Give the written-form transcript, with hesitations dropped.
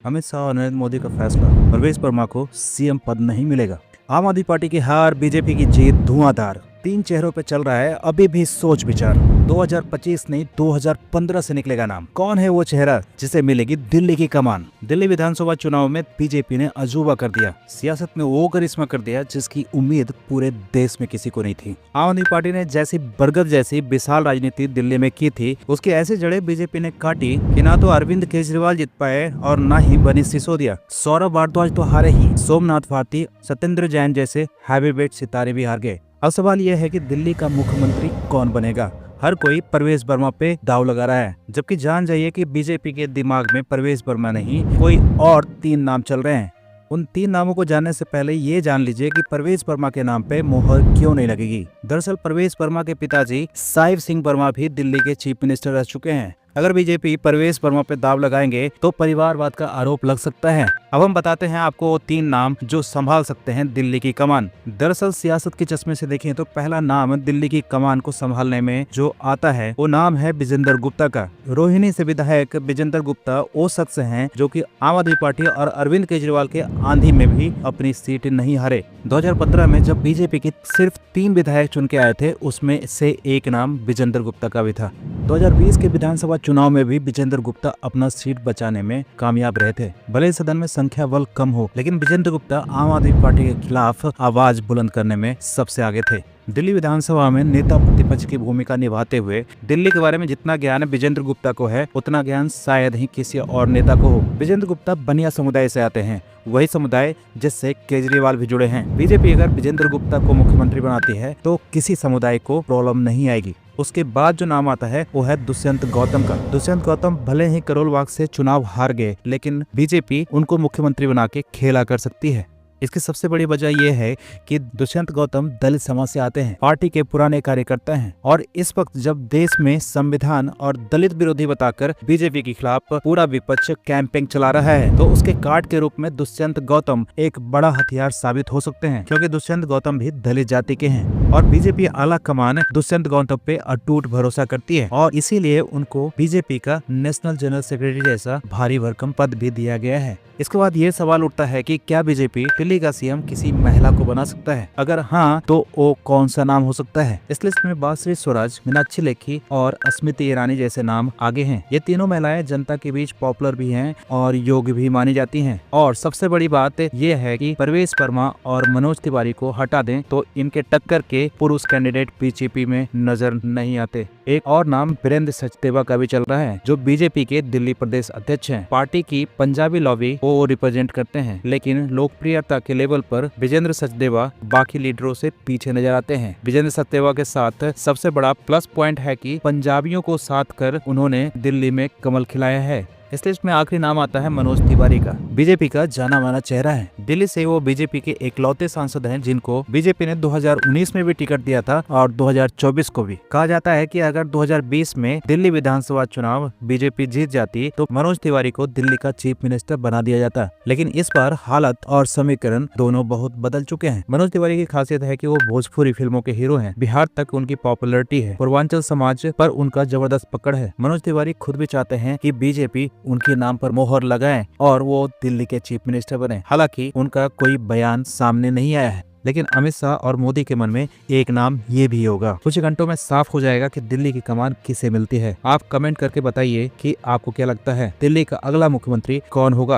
अमित शाह और नरेंद्र मोदी का फैसला, परवेज वर्मा को सीएम पद नहीं मिलेगा। आम आदमी पार्टी की हार, बीजेपी की जीत धुआंधार। 3 चेहरों पे चल रहा है अभी भी सोच विचार। 2025 नहीं 2015 से निकलेगा नाम। कौन है वो चेहरा जिसे मिलेगी दिल्ली की कमान? दिल्ली विधानसभा चुनाव में बीजेपी ने अजूबा कर दिया, सियासत में वो करिश्मा कर दिया जिसकी उम्मीद पूरे देश में किसी को नहीं थी। आम आदमी पार्टी ने जैसी बरगद जैसी विशाल राजनीति दिल्ली में की थी, उसकी ऐसी जड़ें बीजेपी ने काटी कि ना तो अरविंद केजरीवाल जीत पाए और ना ही मनीष सिसोदिया। सौरभ भारद्वाज तो हारे ही, सोमनाथ भारती, सत्येंद्र जैन जैसे हैवीवेट सितारे भी हार गए। अब सवाल यह है कि दिल्ली का मुख्यमंत्री कौन बनेगा? हर कोई परवेज वर्मा पे दाव लगा रहा है, जबकि जान जाइए कि बीजेपी के दिमाग में परवेज वर्मा नहीं कोई और 3 नाम चल रहे हैं। उन 3 नामों को जानने से पहले ये जान लीजिए कि परवेज वर्मा के नाम पे मोहर क्यों नहीं लगेगी। दरअसल परवेज वर्मा के पिताजी साहिब सिंह वर्मा भी दिल्ली के चीफ मिनिस्टर रह चुके हैं। अगर बीजेपी परवेज वर्मा पे दाव लगाएंगे तो परिवारवाद का आरोप लग सकता है। अब हम बताते हैं आपको वो 3 नाम जो संभाल सकते हैं दिल्ली की कमान। दरअसल सियासत के चश्मे से देखें तो पहला नाम दिल्ली की कमान को संभालने में जो आता है वो नाम है विजेंद्र गुप्ता का। रोहिणी से विधायक विजेंद्र गुप्ता वो शख्स हैं जो कि आम आदमी पार्टी और अरविंद केजरीवाल के आंधी में भी अपनी सीट नहीं हारे। 2015 में जब बीजेपी की सिर्फ 3 विधायक चुन के आए थे, उसमें से एक नाम विजेंद्र गुप्ता का भी था। 2020 के विधानसभा चुनाव में भी विजेंद्र गुप्ता अपना सीट बचाने में कामयाब रहे थे। भले सदन में संख्या बल कम हो, लेकिन विजेंद्र गुप्ता आम आदमी पार्टी के खिलाफ आवाज बुलंद करने में सबसे आगे थे। दिल्ली विधानसभा में नेता प्रतिपक्ष की भूमिका निभाते हुए दिल्ली के बारे में जितना ज्ञान विजेंद्र गुप्ता को है, उतना ज्ञान शायद ही किसी और नेता को हो। विजेंद्र गुप्ता बनिया समुदाय से आते हैं, वही समुदाय जिससे केजरीवाल भी जुड़े हैं। बीजेपी अगर विजेंद्र गुप्ता को मुख्यमंत्री बनाती है तो किसी समुदाय को प्रॉब्लम नहीं आएगी। उसके बाद जो नाम आता है वो है दुष्यंत गौतम का। दुष्यंत गौतम भले ही करोल बाग से चुनाव हार गए, लेकिन बीजेपी उनको मुख्यमंत्री बना के खेला कर सकती है। इसकी सबसे बड़ी वजह यह है कि दुष्यंत गौतम दलित समाज से आते हैं, पार्टी के पुराने कार्यकर्ता हैं, और इस वक्त जब देश में संविधान और दलित विरोधी बताकर बीजेपी के खिलाफ पूरा विपक्ष कैंपेन चला रहा है, तो उसके कार्ड के रूप में दुष्यंत गौतम एक बड़ा हथियार साबित हो सकते हैं, क्योंकि दुष्यंत गौतम भी दलित जाति के हैं और बीजेपी आला कमान दुष्यंत गौतम पे अटूट भरोसा करती है और इसीलिए उनको बीजेपी का नेशनल जनरल सेक्रेटरी जैसा भारी भरकम पद भी दिया गया है। इसके बाद ये सवाल उठता है कि क्या बीजेपी दिल्ली का सीएम किसी महिला को बना सकता है? अगर हाँ, तो वो कौन सा नाम हो सकता है? इस लिस्ट में बासुरी स्वराज, मीनाक्षी लेखी और स्मृति ईरानी जैसे नाम आगे हैं। ये तीनों महिलाएं जनता के बीच पॉपुलर भी हैं और योग्य भी मानी जाती हैं। और सबसे बड़ी बात ये है कि परवेज वर्मा और मनोज तिवारी को हटा दें तो इनके टक्कर के पुरुष कैंडिडेट बीजेपी में नजर नहीं आते। एक और नाम वीरेंद्र सचदेवा का भी चल रहा है, जो बीजेपी के दिल्ली प्रदेश अध्यक्ष हैं। पार्टी की पंजाबी लॉबी को रिप्रेजेंट करते हैं, लेकिन लोकप्रियता के लेवल पर विजेंद्र सचदेवा बाकी लीडरों से पीछे नजर आते हैं। विजेंद्र सचदेवा के साथ सबसे बड़ा प्लस पॉइंट है कि पंजाबियों को साथ कर उन्होंने दिल्ली में कमल खिलाया है। इस लिस्ट में आखिरी नाम आता है मनोज तिवारी का। बीजेपी का जाना माना चेहरा है। दिल्ली से वो बीजेपी के इकलौते सांसद हैं जिनको बीजेपी ने 2019 में भी टिकट दिया था और 2024 को भी। कहा जाता है कि अगर 2020 में दिल्ली विधानसभा चुनाव बीजेपी जीत जाती तो मनोज तिवारी को दिल्ली का चीफ मिनिस्टर बना दिया जाता, लेकिन इस बार हालत और समीकरण दोनों बहुत बदल चुके हैं। मनोज तिवारी की खासियत है कि वो भोजपुरी फिल्मों के हीरो हैं। बिहार तक उनकी पॉपुलरिटी है, पूर्वांचल समाज पर उनका जबरदस्त पकड़ है। मनोज तिवारी खुद भी चाहते हैं कि बीजेपी उनके नाम पर मोहर लगाएं और वो दिल्ली के चीफ मिनिस्टर बने। हालांकि उनका कोई बयान सामने नहीं आया है, लेकिन अमित शाह और मोदी के मन में एक नाम ये भी होगा। कुछ घंटों में साफ हो जाएगा कि दिल्ली की कमान किसे मिलती है। आप कमेंट करके बताइए कि आपको क्या लगता है दिल्ली का अगला मुख्यमंत्री कौन होगा।